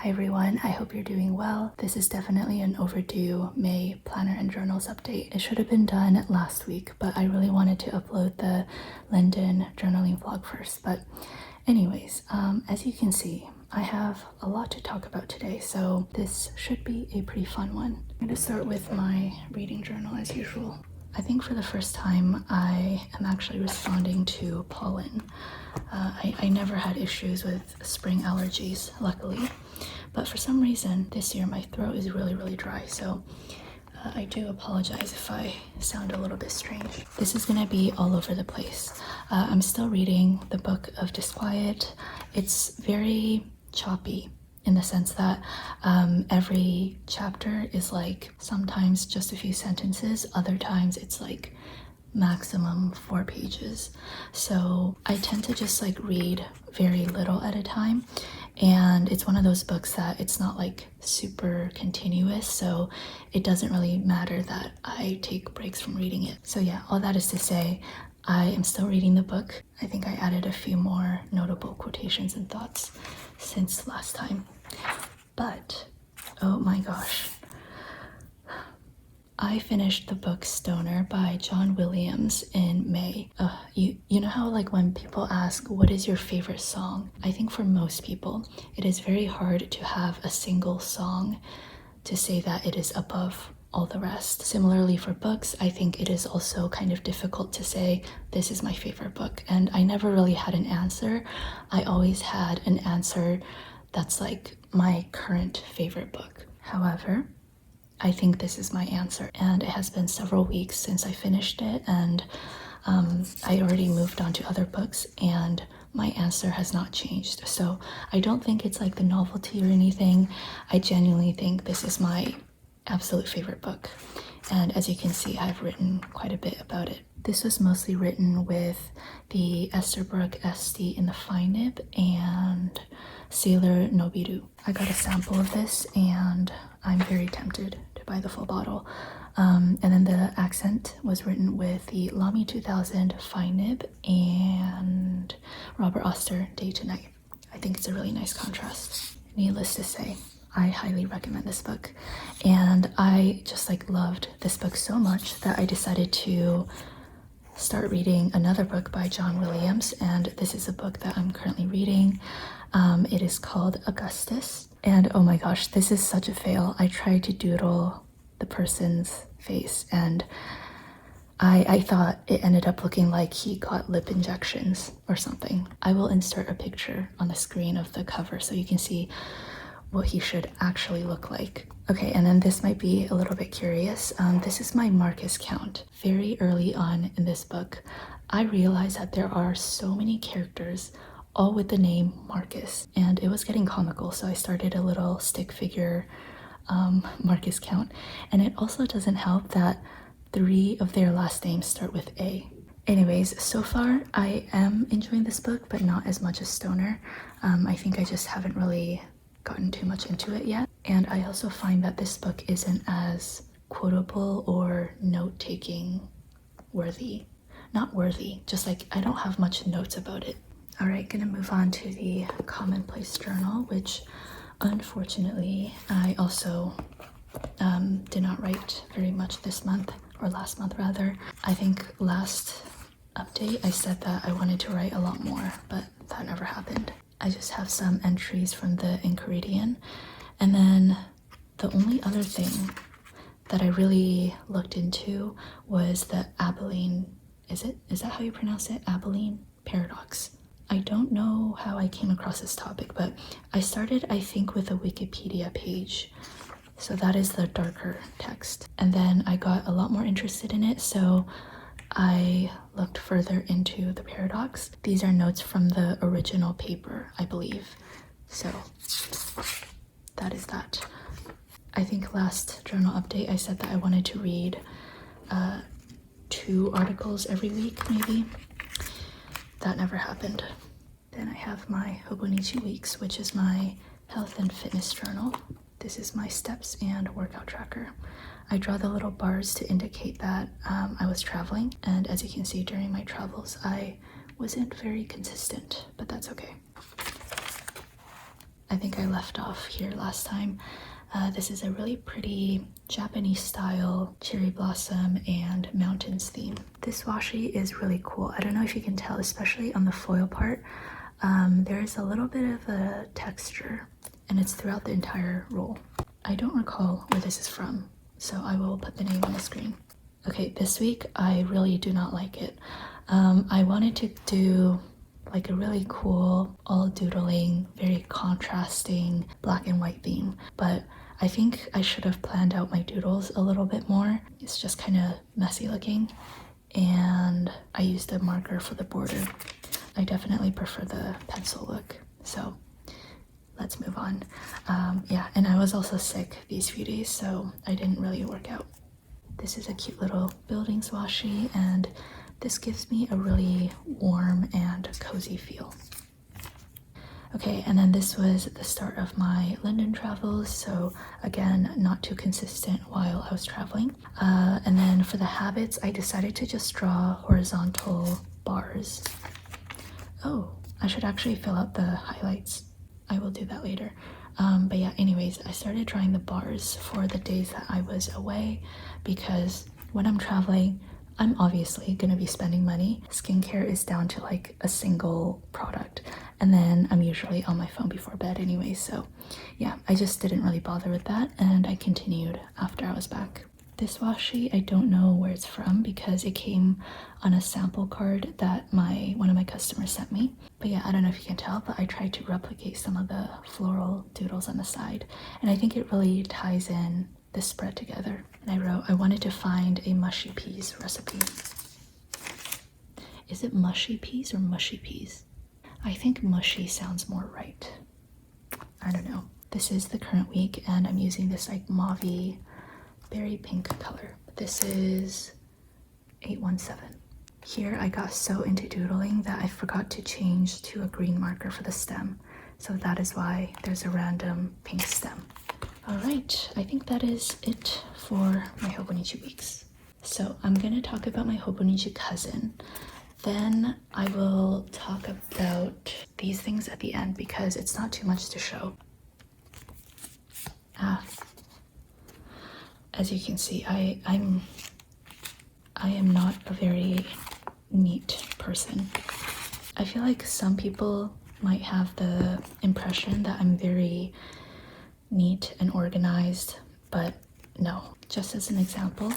Hi everyone, I hope you're doing well. This is definitely an overdue May planner and journals update. It should have been done last week, but I really wanted to upload the London journaling vlog first. But anyways, as you can see, I have a lot to talk about today, so this should be a pretty fun one. I'm going to start with my reading journal as usual. I think for the first time I am actually responding to pollen. I never had issues with spring allergies, luckily, but for some reason this year my throat is really dry, so I do apologize if I sound a little bit strange. This is gonna be all over the place. I'm still reading the book of Disquiet. It's very choppy in the sense that every chapter is like sometimes just a few sentences, other times it's like maximum 4 pages. So I tend to just like read very little at a time, and it's one of those books that it's not like super continuous, so it doesn't really matter that I take breaks from reading it. So yeah, all that is to say, I am still reading the book. I think I added a few more notable quotations and thoughts since last time, but oh my gosh, I finished the book Stoner by John Williams in May. You know how like when people ask what is your favorite song, I think for most people it is very hard to have a single song to say that it is above all the rest. Similarly for books, I think it is also kind of difficult to say this is my favorite book, and I never really had an answer. I always had an answer that's like my current favorite book. However, I think this is my answer, and it has been several weeks since I finished it, and I already moved on to other books and my answer has not changed. So I don't think it's like the novelty or anything. I genuinely think this is my absolute favorite book, and as you can see, I've written quite a bit about it. This was mostly written with the Esterbrook ST in the fine nib and Sailor Nobiru. I got a sample of this and I'm very tempted to buy the full bottle. And then the accent was written with the Lamy 2000 fine nib and Robert Oster Day to Night. I think it's a really nice contrast. Needless to say, I highly recommend this book, and I just like loved this book so much that I decided to start reading another book by John Williams, and this is a book that I'm currently reading. It is called Augustus, and oh my gosh, this is such a fail. I tried to doodle the person's face and I thought it ended up looking like he got lip injections or something. I will insert a picture on the screen of the cover so you can see what he should actually look like. Okay, and then this might be a little bit curious. This is my Marcus count. Very early on in this book, I realized that there are so many characters all with the name Marcus, and it was getting comical, so I started a little stick figure Marcus count. And it also doesn't help that 3 of their last names start with A. Anyways, so far I am enjoying this book, but not as much as Stoner. I think I just haven't really gotten too much into it yet, and I also find that this book isn't as quotable or note-taking worthy. Not worthy, just like I don't have much notes about it. Alright, gonna move on to the Commonplace journal, which unfortunately I also did not write very much this month, or last month rather. I think last update I said that I wanted to write a lot more, but that never happened. I just have some entries from the Enchiridion, and then the only other thing that I really looked into was the Abilene, is that how you pronounce it? Abilene paradox. I don't know how I came across this topic, but I started, I think, with a Wikipedia page. So that is the darker text. And then I got a lot more interested in it, so I looked further into the paradox. These are notes from the original paper, I believe. So that is that. I think last journal update I said that I wanted to read 2 articles every week, maybe. That never happened. Then I have my Hobonichi Weeks, which is my health and fitness journal. This is my steps and workout tracker. I draw the little bars to indicate that I was traveling, and as you can see, during my travels I wasn't very consistent, but that's okay. I think I left off here last time. This is a really pretty Japanese style cherry blossom and mountains theme. This washi is really cool. I don't know if you can tell, especially on the foil part. There's a little bit of a texture and it's throughout the entire roll. I don't recall where this is from, so I will put the name on the screen. Okay, this week I really do not like it. I wanted to do like a really cool, all doodling, very contrasting black and white theme, but I think I should have planned out my doodles a little bit more. It's just kind of messy looking, and I used a marker for the border. I definitely prefer the pencil look, so let's move on. Yeah, and I was also sick these few days, so I didn't really work out. This is a cute little buildings washi, and this gives me a really warm and cozy feel. Okay, and then this was the start of my London travels, so again, not too consistent while I was traveling. And then for the habits, I decided to just draw horizontal bars. Oh, I should actually fill out the highlights. I will do that later. But yeah, anyways, I started drawing the bars for the days that I was away, because when I'm traveling, I'm obviously gonna be spending money. Skincare is down to like a single product, and then I'm usually on my phone before bed anyway, so yeah, I just didn't really bother with that, and I continued after I was back. This washi, I don't know where it's from because it came on a sample card that one of my customers sent me. But yeah, I don't know if you can tell, but I tried to replicate some of the floral doodles on the side, and I think it really ties in the spread together. And I wrote, I wanted to find a mushy peas recipe. Is it mushy peas or mushy peas? I think mushy sounds more right. I don't know. This is the current week, and I'm using this like mauvey berry pink color. This is 817. Here I got so into doodling that I forgot to change to a green marker for the stem. So that is why there's a random pink stem. Alright, I think that is it for my Hobonichi Weeks. So I'm gonna talk about my Hobonichi Cousin. Then I will talk about these things at the end because it's not too much to show. As you can see, I am not a very neat person. I feel like some people might have the impression that I'm very neat and organized, but no. Just as an example,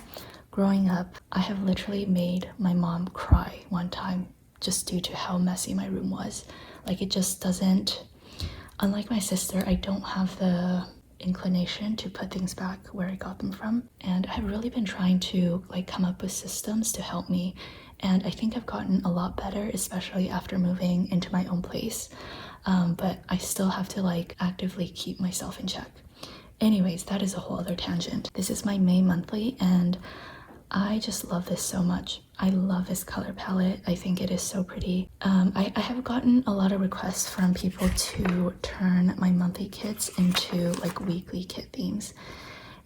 growing up, I have literally made my mom cry one time just due to how messy my room was. Like, it just doesn't, unlike my sister, I don't have the inclination to put things back where I got them from, and I've really been trying to like come up with systems to help me, and I think I've gotten a lot better, especially after moving into my own place. But I still have to like actively keep myself in check. Anyways, that is a whole other tangent. This is my May monthly, and I just love this so much. I love this color palette. I think it is so pretty. I have gotten a lot of requests from people to turn my monthly kits into like weekly kit themes.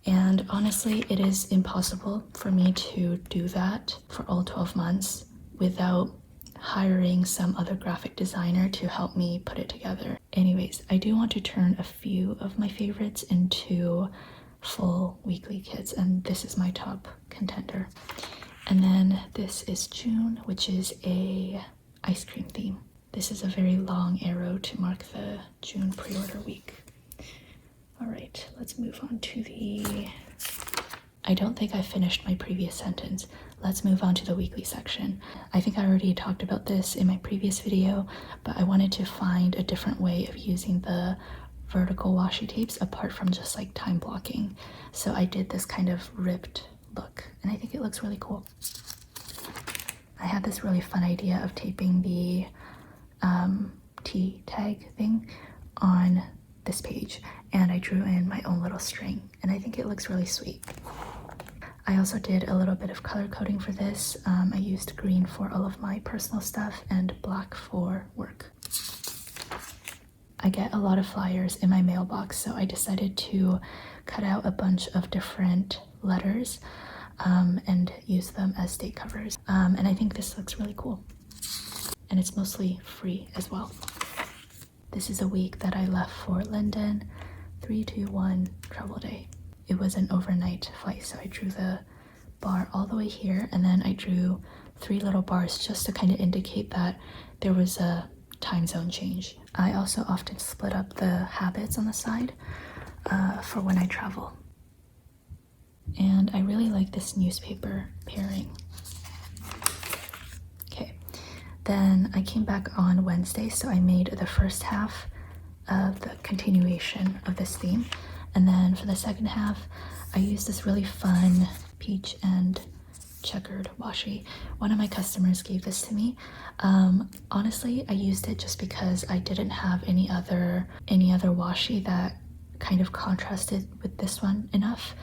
And honestly, it is impossible for me to do that for all 12 months without hiring some other graphic designer to help me put it together. Anyways, I do want to turn a few of my favorites into full weekly kits, and this is my top contender. And then this is June, which is a ice cream theme. This is a very long arrow to mark the June pre-order week. All right, let's move on to the... I don't think I finished my previous sentence. Let's move on to the weekly section. I think I already talked about this in my previous video, but I wanted to find a different way of using the vertical washi tapes apart from just like time blocking. So I did this kind of ripped look, and I think it looks really cool. I had this really fun idea of taping the T tag thing on this page, and I drew in my own little string, and I think it looks really sweet. I also did a little bit of color coding for this. I used green for all of my personal stuff and black for work. I get a lot of flyers in my mailbox, so I decided to cut out a bunch of different letters and use them as date covers. And I think this looks really cool. And it's mostly free as well. This is a week that I left for London, 321 travel day. It was an overnight flight, so I drew the bar all the way here, and then I drew 3 little bars just to kind of indicate that there was a time zone change. I also often split up the habits on the side for when I travel. And I really like this newspaper pairing. Okay, then I came back on Wednesday, so I made the first half of the continuation of this theme. And then for the second half, I used this really fun peach and checkered washi. One of my customers gave this to me. Honestly, I used it just because I didn't have any other washi that kind of contrasted with this one enough.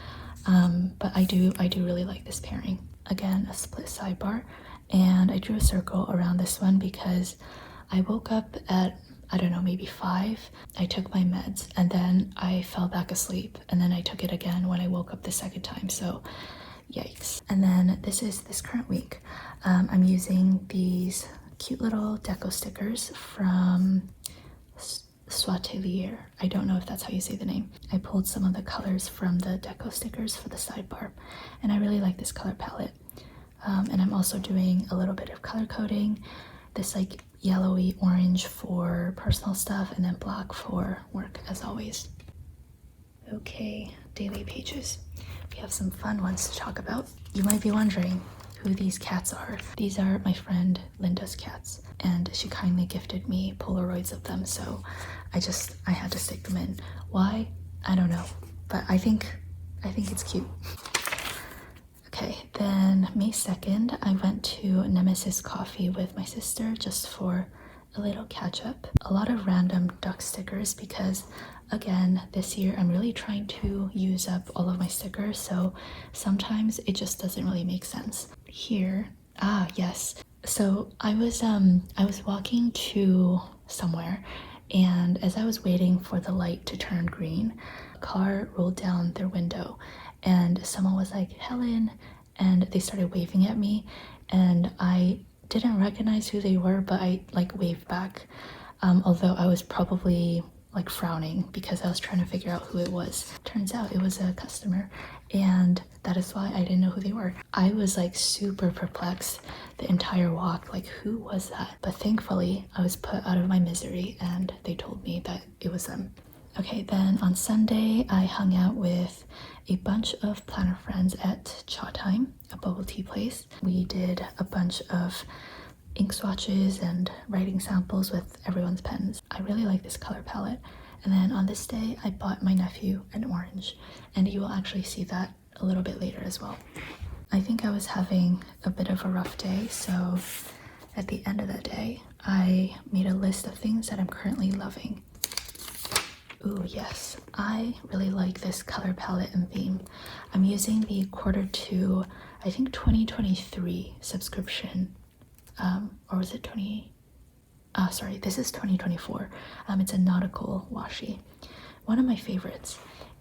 But I do really like this pairing. Again, a split sidebar, and I drew a circle around this one because I woke up at, I don't know, maybe 5. I took my meds and then I fell back asleep, and then I took it again when I woke up the second time, so yikes. And then this is this current week. I'm using these cute little deco stickers from ᴑɪᴜᴜ. I don't know if that's how you say the name. I pulled some of the colors from the deco stickers for the sidebar, and I really like this color palette. And I'm also doing a little bit of color coding, this like yellowy orange for personal stuff, and then black for work as always. Okay, daily pages. We have some fun ones to talk about. You might be wondering who these cats are. These are my friend Linda's cats, and she kindly gifted me Polaroids of them, so I had to stick them in. Why? I don't know, but I think it's cute. Okay, then May 2nd, I went to Nemesis Coffee with my sister just for a little catch up. A lot of random duck stickers because, again, this year I'm really trying to use up all of my stickers, so sometimes it just doesn't really make sense. Here, yes. So I was walking to somewhere, and as I was waiting for the light to turn green, a car rolled down their window, and someone was like, "Helen," and they started waving at me, and I didn't recognize who they were, but I like waved back, although I was probably like frowning because I was trying to figure out who it was. Turns out it was a customer, and that is why I didn't know who they were. I was like super perplexed the entire walk, like who was that? But thankfully I was put out of my misery and they told me that it was them. Okay, then on Sunday I hung out with a bunch of planner friends at Cha Time, a bubble tea place. We did a bunch of ink swatches and writing samples with everyone's pens. I really like this color palette. And then on this day, I bought my nephew an orange, and you will actually see that a little bit later as well. I think I was having a bit of a rough day, so at the end of the day, I made a list of things that I'm currently loving. Ooh, yes, I really like this color palette and theme. I'm using the Q2, I think 2023 subscription. Or was it sorry, this is 2024. It's a nautical washi, one of my favorites,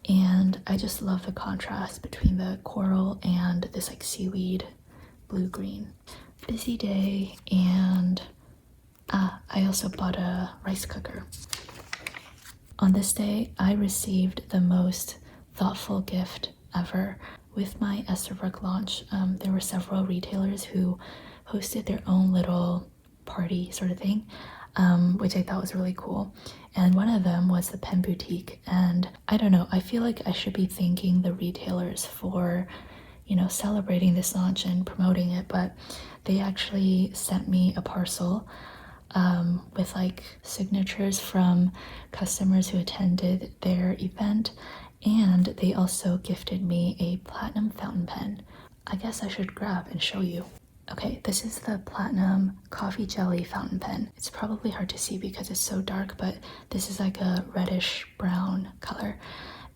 and I just love the contrast between the coral and this like seaweed blue-green. Busy day, and I also bought a rice cooker. On this day, I received the most thoughtful gift ever. With my Esterbrook launch, there were several retailers who hosted their own little party sort of thing, which I thought was really cool. And one of them was the Pen Boutique, and I don't know, I feel like I should be thanking the retailers for, you know, celebrating this launch and promoting it, but they actually sent me a parcel with like signatures from customers who attended their event, and they also gifted me a platinum fountain pen. I guess I should grab and show you. Okay, this is the Platinum Coffee Jelly fountain pen. It's probably hard to see because it's so dark, but this is like a reddish brown color.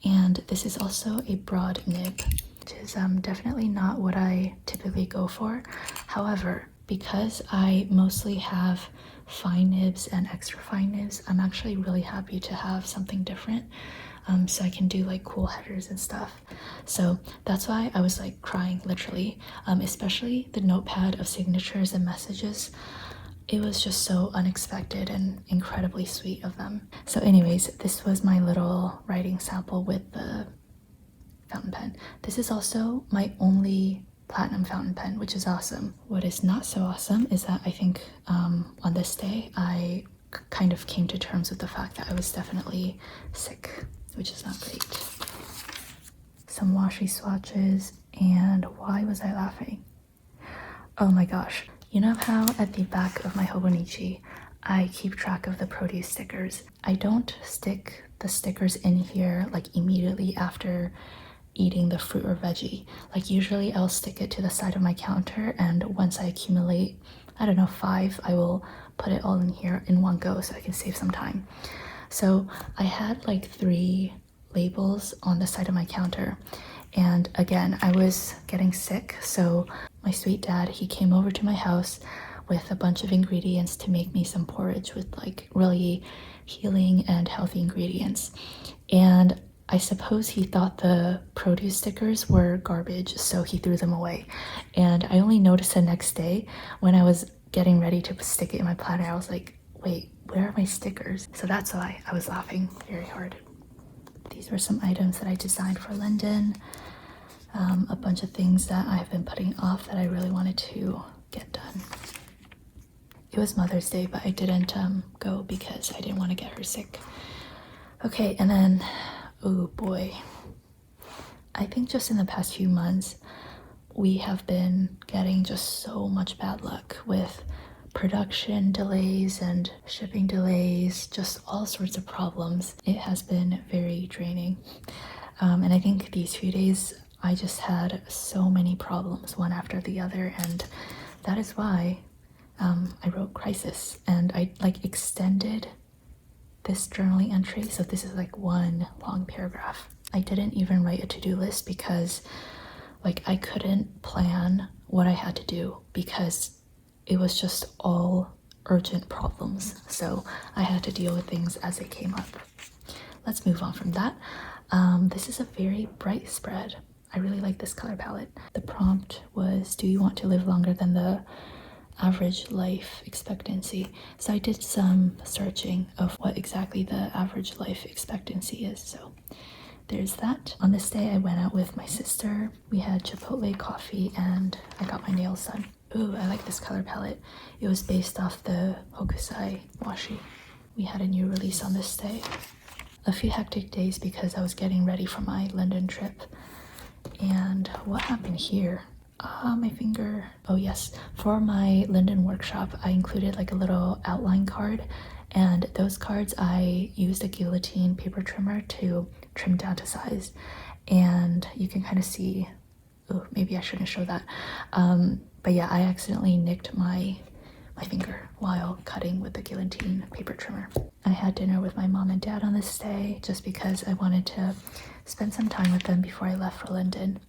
And this is also a broad nib, which is definitely not what I typically go for. However, because I mostly have fine nibs and extra fine nibs, I'm actually really happy to have something different. So I can do like cool headers and stuff. So that's why I was like crying literally, especially the notepad of signatures and messages. it was just so unexpected and incredibly sweet of them. So anyways, this was my little writing sample with the fountain pen. This is also my only platinum fountain pen, which is awesome. What is not so awesome is that I think on this day I kind of came to terms with the fact that I was definitely sick, which is not great. Some washi swatches, and why was I laughing? Oh my gosh, you know how at the back of my Hobonichi I keep track of the produce stickers? I don't stick the stickers in here like immediately after eating the fruit or veggie. Like usually I'll stick it to the side of my counter, and once I accumulate, I don't know, 5, I will put it all in here in one go so I can save some time. So I had like 3 labels on the side of my counter, and again I was getting sick, so my sweet dad, he came over to my house with a bunch of ingredients to make me some porridge with like really healing and healthy ingredients. And I suppose he thought the produce stickers were garbage, so he threw them away. And I only noticed the next day when I was getting ready to stick it in my planner. I was like, wait, where are my stickers? So that's why I was laughing very hard. These were some items that I designed for Linden. A bunch of things that I've been putting off that I really wanted to get done. It was Mother's Day, but I didn't go because I didn't want to get her sick. Okay, and then, oh boy, I think just in the past few months, we have been getting just so much bad luck with production delays and shipping delays, just all sorts of problems. It has been very draining. And I think these few days, I just had so many problems, one after the other, and that is why I wrote Crisis, and I like extended this journaling entry, so this is like one long paragraph. I didn't even write a to-do list because like I couldn't plan what I had to do because it was just all urgent problems, so I had to deal with things as they came up. Let's move on from that. This is a very bright spread. I really like this color palette. The prompt was, do you want to live longer than the average life expectancy? So I did some searching of what exactly the average life expectancy is, so there's that. On this day I went out with my sister. We had Chipotle coffee and I got my nails done. Ooh, I like this color palette. It was based off the Hokusai washi. We had a new release on this day. A few hectic days because I was getting ready for my London trip. And what happened here? My finger. Oh yes, for my Linden workshop I included like a little outline card, and those cards I used a guillotine paper trimmer to trim down to size, and you can kind of see, oh maybe I shouldn't show that, but yeah, I accidentally nicked my finger while cutting with the guillotine paper trimmer. I had dinner with my mom and dad on this day just because I wanted to spend some time with them before I left for London.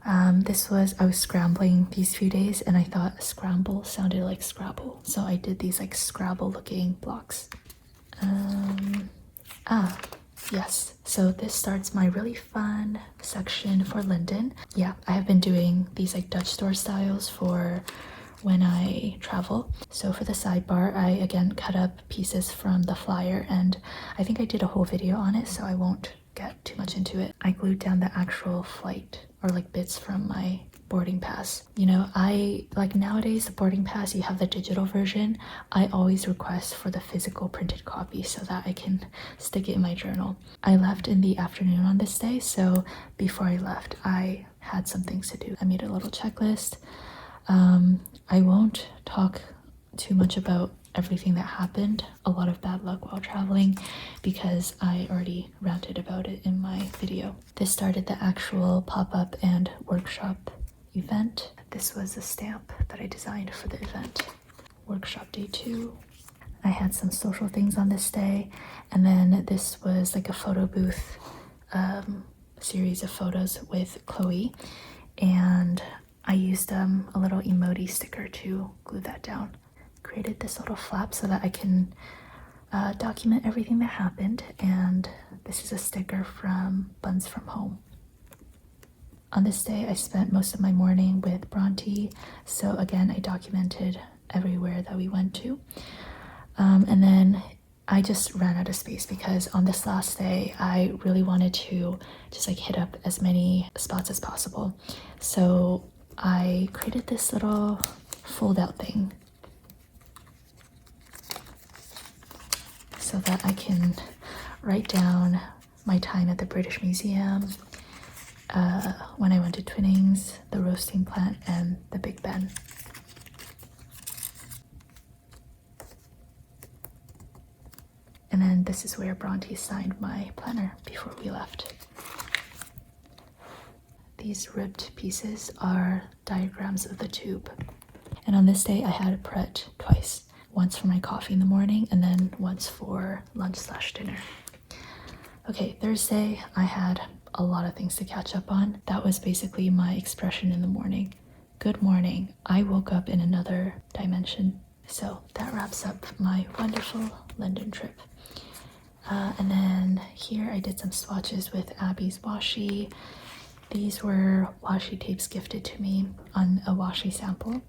I was scrambling these few days and I thought scramble sounded like Scrabble, so I did these like Scrabble looking blocks. Yes, so this starts my really fun section for Linden. Yeah, I have been doing these like Dutch store styles for when I travel. So for the sidebar, I again cut up pieces from the flyer, and I think I did a whole video on it, so I won't get too much into it. I glued down the actual flight or like bits from my boarding pass. You know, I like nowadays the boarding pass, you have the digital version. I always request for the physical printed copy so that I can stick it in my journal. I left in the afternoon on this day, so before I left I had some things to do. I made a little checklist. I won't talk too much about everything that happened, a lot of bad luck while traveling, because I already ranted about it in my video. This started the actual pop-up and workshop event. This was a stamp that I designed for the event. Workshop day 2. I had some social things on this day, and then this was like a photo booth series of photos with Chloe, and I used a little emoji sticker to glue that down. Created this little flap so that I can document everything that happened, and this is a sticker from Buns from Home. On this day I spent most of my morning with Bronte, so again I documented everywhere that we went to. And then I just ran out of space because on this last day, I really wanted to just like hit up as many spots as possible. So I created this little fold out thing so that I can write down my time at the British Museum, when I went to Twinings, the roasting plant, and the Big Ben. And then this is where Bronte signed my planner before we left. These ribbed pieces are diagrams of the tube. And on this day I had Pret twice. Once for my coffee in the morning and then once for lunch/dinner. Okay, Thursday I had a lot of things to catch up on. That was basically my expression in the morning. Good morning, I woke up in another dimension. So that wraps up my wonderful London trip. And then here I did some swatches with Abby's washi. These were washi tapes gifted to me on a washi sample.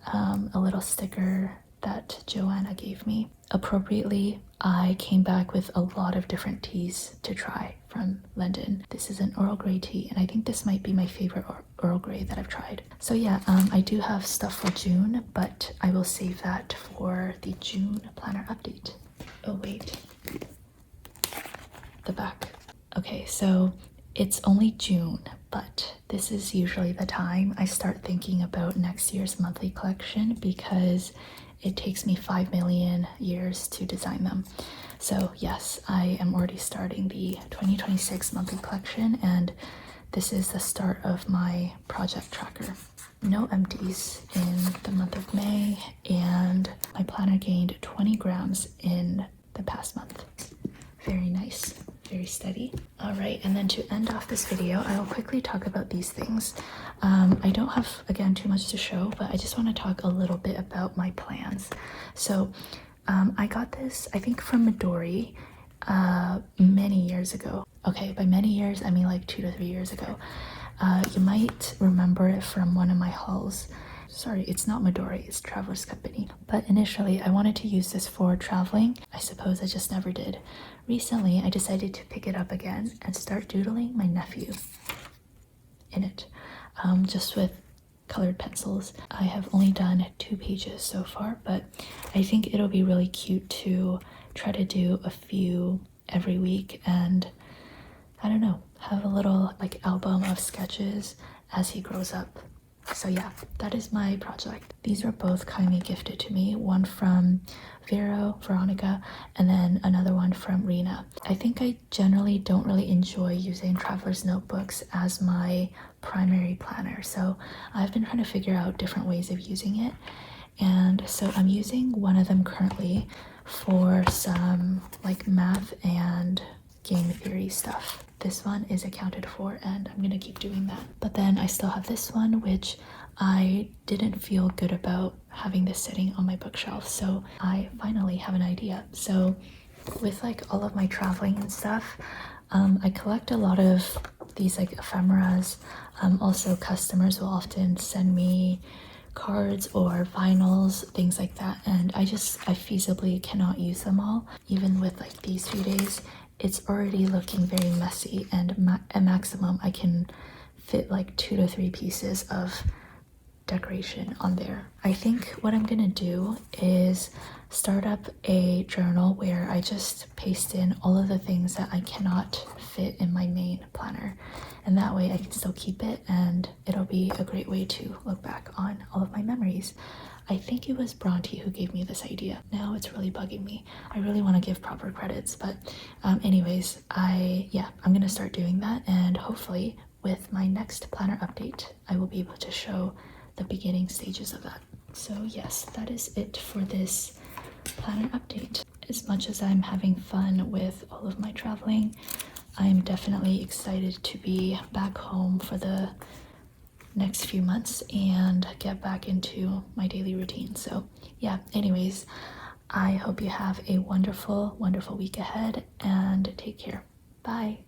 A little sticker that Joanna gave me. Appropriately, I came back with a lot of different teas to try from London. This is an Earl Grey tea, and I think this might be my favorite Earl Grey that I've tried. So yeah, I do have stuff for June, but I will save that for the June planner update. Oh wait, the back. Okay, so it's only June, but this is usually the time I start thinking about next year's monthly collection because it takes me 5 million years to design them. So yes, I am already starting the 2026 monthly collection, and this is the start of my project tracker. No empties in the month of May, and my planner gained 20 grams in the past month. Very nice, very steady. All right, and then to end off this video, I will quickly talk about these things. I don't have, again, too much to show, but I just want to talk a little bit about my plans. So I got this, I think from Midori, many years ago. Okay, by many years, I mean like 2 to 3 years ago. You might remember it from one of my hauls. Sorry, it's not Midori, it's Traveler's Company. But initially, I wanted to use this for traveling. I suppose I just never did. Recently, I decided to pick it up again and start doodling my nephew in it, just with colored pencils. I have only done 2 pages so far, but I think it'll be really cute to try to do a few every week and, I don't know, have a little like album of sketches as he grows up. So yeah, that is my project. These were both kindly gifted to me, one from Veronica, and then another one from Rena. I think I generally don't really enjoy using traveler's notebooks as my primary planner, so I've been trying to figure out different ways of using it. And so I'm using one of them currently for some like math and game theory stuff. This one is accounted for and I'm gonna keep doing that. But then I still have this one, which I didn't feel good about having this sitting on my bookshelf, so I finally have an idea. So with like all of my traveling and stuff, I collect a lot of these like ephemeras. Also customers will often send me cards or vinyls, things like that, and I feasibly cannot use them all. Even with like these few days, it's already looking very messy, and at maximum I can fit like 2 to 3 pieces of decoration on there. I think what I'm gonna do is start up a journal where I just paste in all of the things that I cannot fit in my main planner, and that way I can still keep it and it'll be a great way to look back on all of my memories. I think it was Bronte who gave me this idea. Now it's really bugging me. I really want to give proper credits, but anyways, I'm gonna start doing that, and hopefully with my next planner update I will be able to show the beginning stages of that. So yes, that is it for this planner update. As much as I'm having fun with all of my traveling, I'm definitely excited to be back home for the next few months and get back into my daily routine. So yeah, anyways, I hope you have a wonderful, wonderful week ahead and take care. Bye.